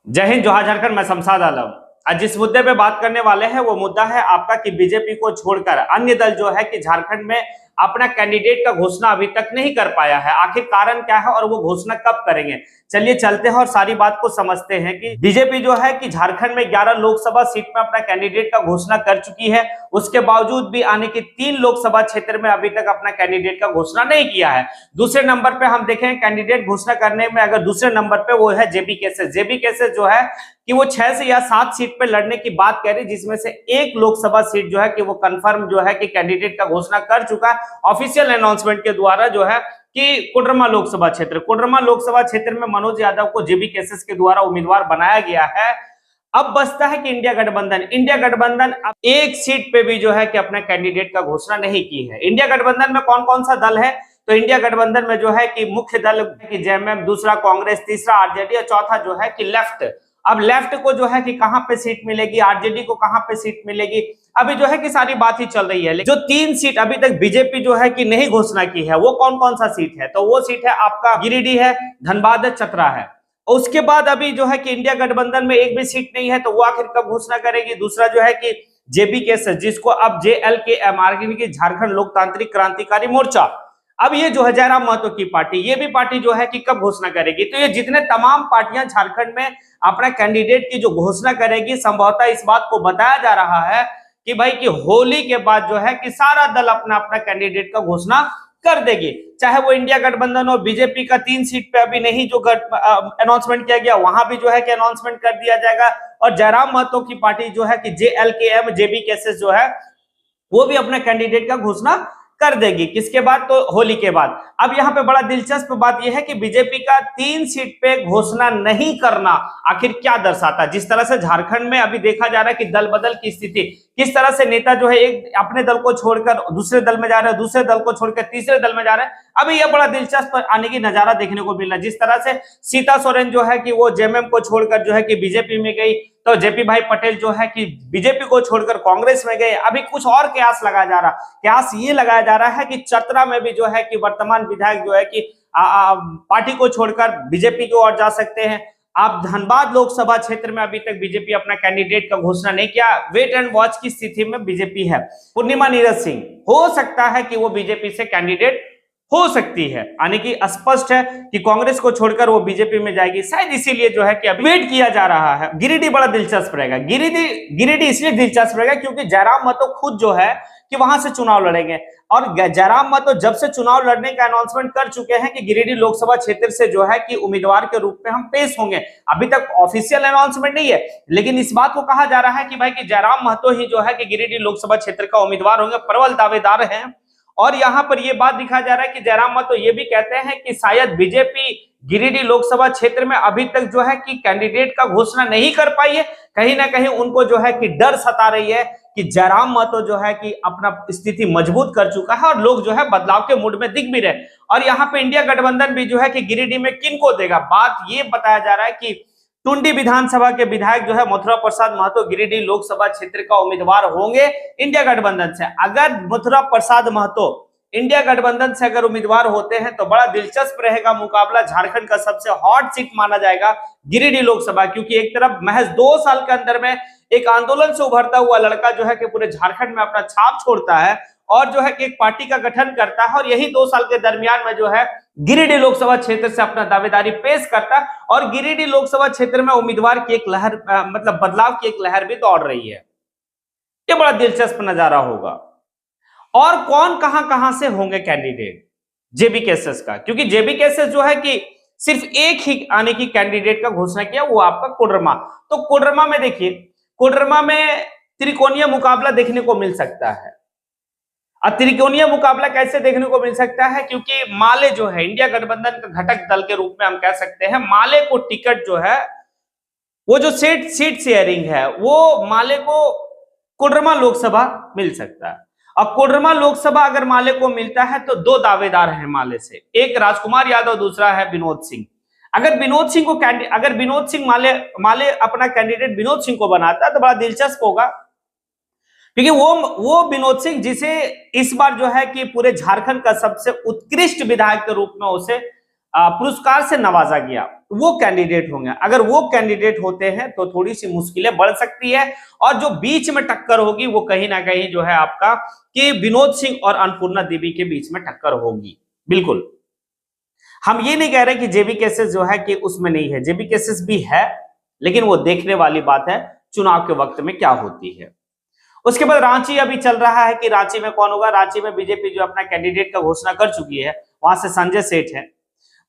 जय हिंद, जोहार झारखंड। मैं शमशाद आलम। आज जिस मुद्दे पे बात करने वाले हैं वो मुद्दा है आपका कि बीजेपी को छोड़कर अन्य दल जो है कि झारखंड में अपना कैंडिडेट का घोषणा अभी तक नहीं कर पाया है। आखिर कारण क्या है और वो घोषणा कब करेंगे? चलिए चलते हैं और सारी बात को समझते हैं कि बीजेपी जो है कि झारखंड में 11 लोकसभा सीट में अपना कैंडिडेट का घोषणा कर चुकी है। उसके बावजूद भी आने की 3 लोकसभा क्षेत्र में अभी तक अपना कैंडिडेट का घोषणा नहीं किया है। दूसरे नंबर पे हम देखें कैंडिडेट घोषणा करने में, अगर दूसरे नंबर पे वो है जेबी केसेस। जेबी केसेस जो है कि वो 6 से या 7 सीट पे लड़ने की बात कह रही, जिसमें से एक लोकसभा सीट जो है कि वो कंफर्म जो है कि कैंडिडेट का घोषणा कर चुका है ऑफिशियल अनाउंसमेंट के द्वारा, जो है कि कोडरमा लोकसभा क्षेत्र में मनोज यादव को जेबी केसेस के द्वारा उम्मीदवार बनाया गया है। अब बचता है कि इंडिया गठबंधन अब एक सीट पे भी जो है कि अपने कैंडिडेट का घोषणा नहीं की है। इंडिया गठबंधन में कौन कौन सा दल है? तो इंडिया गठबंधन में जो है कि मुख्य दल की जेएमएम, दूसरा कांग्रेस, तीसरा आरजेडी और चौथा जो है कि लेफ्ट। अब लेफ्ट को जो है कि कहां पे सीट मिलेगी, आरजेडी को कहां पे सीट मिलेगी, अभी जो है कि सारी बात ही चल रही है। जो 3 सीट अभी तक बीजेपी जो है कि नहीं घोषणा की है वो कौन कौन सा सीट है? तो वो सीट है आपका गिरिडीह है, धनबाद है, चतरा है। उसके बाद अभी जो है कि इंडिया गठबंधन में एक भी सीट नहीं है, तो वो आखिर कब घोषणा करेगी? दूसरा जो है कि जेबी केसेस, जिसको अब जेएलकेएम की झारखंड लोकतांत्रिक क्रांतिकारी मोर्चा, अब ये जो है जयराम महतो की पार्टी, ये भी पार्टी जो है कि कब घोषणा करेगी? तो ये जितने तमाम पार्टियां झारखंड में अपना कैंडिडेट की जो घोषणा करेगी, संभवतः इस बात को बताया जा रहा है कि भाई कि होली के बाद जो है कि सारा दल अपना अपना कैंडिडेट का घोषणा कर देगी। चाहे वो इंडिया गठबंधन और बीजेपी का 3 सीट पे अभी नहीं जो अनाउंसमेंट किया गया, वहां भी जो है कि अनाउंसमेंट कर दिया जाएगा। और जयराम महतो की पार्टी जो है कि जेएलकेएम, जेबी केसेस जो है वो भी अपने कैंडिडेट का घोषणा कर देगी। किसके बाद? तो होली के बाद। अब यहाँ पे बड़ा दिलचस्प बात यह है कि बीजेपी का 3 सीट पे घोषणा नहीं करना आखिर क्या दर्शाता है? जिस तरह से झारखंड में अभी देखा जा रहा है कि दल बदल की स्थिति, किस तरह से नेता जो है एक अपने दल को छोड़कर दूसरे दल में जा रहे हैं, दूसरे दल को छोड़कर तीसरे दल में जा रहे हैं। अभी यह बड़ा दिलचस्प आने की नजारा देखने को मिल रहा है। जिस तरह से सीता सोरेन जो है कि वो जेएमएम को छोड़कर जो है कि बीजेपी में गई, तो जेपी भाई पटेल जो है कि बीजेपी को छोड़कर कांग्रेस में गए। अभी कुछ और कयास लगाया जा रहा, कयास ये लगाया जा रहा है कि चतरा में भी जो है कि वर्तमान विधायक जो है कि पार्टी को छोड़कर बीजेपी की ओर जा सकते हैं। आप धनबाद लोकसभा क्षेत्र में अभी तक बीजेपी अपना कैंडिडेट का घोषणा नहीं किया, वेट एंड वॉच की स्थिति में बीजेपी है। पूर्णिमा नीरज सिंह, हो सकता है कि वो बीजेपी से कैंडिडेट हो सकती है, यानी कि स्पष्ट है कि कांग्रेस को छोड़कर वो बीजेपी में जाएगी, शायद इसीलिए जो है कि अभी वेट किया जा रहा है। गिरिडीह बड़ा दिलचस्प रहेगा। गिरिडीह इसलिए दिलचस्प रहेगा क्योंकि जयराम महतो खुद जो है कि वहां से चुनाव लड़ेंगे, और जयराम महतो जब से चुनाव लड़ने का अनाउंसमेंट कर चुके हैं कि गिरिडीह लोकसभा क्षेत्र से जो है कि उम्मीदवार के रूप में हम पेश होंगे। अभी तक ऑफिशियल अनाउंसमेंट नहीं है, लेकिन इस बात को कहा जा रहा है कि भाई कि जयराम महतो ही जो है कि गिरिडीह लोकसभा क्षेत्र का उम्मीदवार होंगे, प्रबल दावेदार हैं। और यहां पर यह बात दिखा जा रहा है कि जयराम महतो ये भी कहते हैं कि शायद बीजेपी गिरिडीह लोकसभा क्षेत्र में अभी तक जो है कि कैंडिडेट का घोषणा नहीं कर पाई है। कहीं ना कहीं उनको जो है कि डर सता रही है कि जयराम महतो जो है कि अपना स्थिति मजबूत कर चुका है और लोग जो है बदलाव के मूड में दिख भी रहे। और यहाँ पे इंडिया गठबंधन भी जो है कि गिरिडीह में किनको देगा, बात ये बताया जा रहा है कि टुंडी विधानसभा के विधायक जो है मथुरा प्रसाद महतो गिरिडीह लोकसभा क्षेत्र का उम्मीदवार होंगे इंडिया गठबंधन से। अगर मथुरा प्रसाद महतो इंडिया गठबंधन से अगर उम्मीदवार होते हैं तो बड़ा दिलचस्प रहेगा मुकाबला। झारखंड का सबसे हॉट सीट माना जाएगा गिरिडीह लोकसभा, क्योंकि एक तरफ महज 2 साल के अंदर में एक आंदोलन से उभरता हुआ लड़का जो है कि पूरे झारखंड में अपना छाप छोड़ता है और जो है कि एक पार्टी का गठन करता है, और यही 2 साल के दरमियान में जो है गिरिडीह लोकसभा क्षेत्र से अपना दावेदारी पेश करता है। और गिरिडीह लोकसभा क्षेत्र में उम्मीदवार की एक लहर, मतलब बदलाव की एक लहर भी दौड़ रही है। ये बड़ा दिलचस्प नजारा होगा। और कौन कहां से होंगे कैंडिडेट जेबी केसेस का, क्योंकि जेबी केसेस जो है कि सिर्फ एक ही आने की कैंडिडेट का घोषणा किया, वो आपका कोडरमा। तो कोडरमा में देखिए, कोडरमा में त्रिकोणीय मुकाबला देखने को मिल सकता है। अब त्रिकोणीय मुकाबला कैसे देखने को मिल सकता है? क्योंकि माले जो है इंडिया गठबंधन का घटक दल के रूप में हम कह सकते हैं, माले को टिकट जो है वो जो सीट शेयरिंग है वो माले को कोडरमा लोकसभा मिल सकता है। और कोडरमा लोकसभा अगर माले को मिलता है तो 2 दावेदार हैं माले से, एक राजकुमार यादव, दूसरा है विनोद सिंह। अगर विनोद सिंह माले अपना कैंडिडेट विनोद सिंह को बनाता है तो बड़ा दिलचस्प होगा, क्योंकि वो विनोद सिंह जिसे इस बार जो है कि पूरे झारखंड का सबसे उत्कृष्ट विधायक के रूप में उसे पुरस्कार से नवाजा गया, वो कैंडिडेट होंगे। अगर वो कैंडिडेट होते हैं तो थोड़ी सी मुश्किलें बढ़ सकती है, और जो बीच में टक्कर होगी वो कहीं ना कहीं जो है आपका कि विनोद सिंह और अन्नपूर्णा देवी के बीच में टक्कर होगी। बिल्कुल, हम ये नहीं कह रहे कि जेबी केसेस जो है कि उसमें नहीं है, जेबी केसेस भी है, लेकिन वो देखने वाली बात है चुनाव के वक्त में क्या होती है। उसके बाद रांची अभी चल रहा है कि रांची में कौन होगा। रांची में बीजेपी जो अपना कैंडिडेट का घोषणा कर चुकी है, वहां से संजय सेठ है।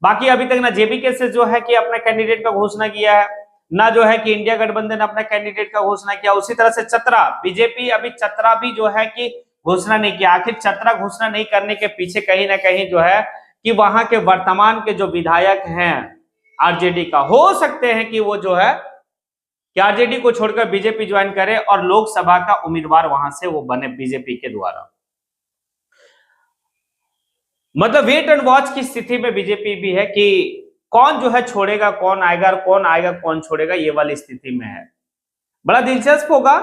बाकी अभी तक ना जेबी केसेस जो है कि अपना कैंडिडेट का घोषणा किया है, ना जो है कि इंडिया गठबंधन अपना कैंडिडेट का घोषणा किया। उसी तरह से चतरा, बीजेपी अभी चतरा भी जो है कि घोषणा नहीं किया। आखिर चतरा घोषणा नहीं करने के पीछे कहीं ना कहीं जो है कि वहां के वर्तमान के जो विधायक हैं आरजेडी का, हो सकते हैं कि वो जो है कि आरजेडी को छोड़कर बीजेपी ज्वाइन करे और लोकसभा का उम्मीदवार वहां से वो बने बीजेपी के द्वारा। मतलब वेट एंड वॉच की स्थिति में बीजेपी भी है कि कौन जो है छोड़ेगा, कौन आएगा, कौन आएगा कौन छोड़ेगा, ये वाली स्थिति में है। बड़ा दिलचस्प होगा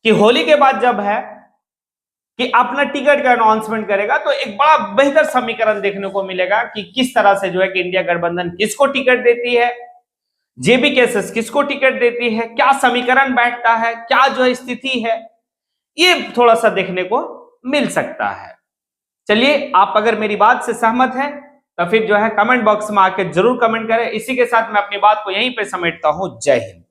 कि होली के बाद जब है कि अपना टिकट का अनाउंसमेंट करेगा तो एक बड़ा बेहतर समीकरण देखने को मिलेगा कि किस तरह से जो है कि इंडिया गठबंधन किसको टिकट देती है, जेबी केसेस किसको टिकट देती है, क्या समीकरण बैठता है, क्या जो है स्थिति है, ये थोड़ा सा देखने को मिल सकता है। चलिए, आप अगर मेरी बात से सहमत हैं तो फिर जो है कमेंट बॉक्स में आके जरूर कमेंट करें। इसी के साथ मैं अपनी बात को यहीं पे समेटता हूं। जय हिंद।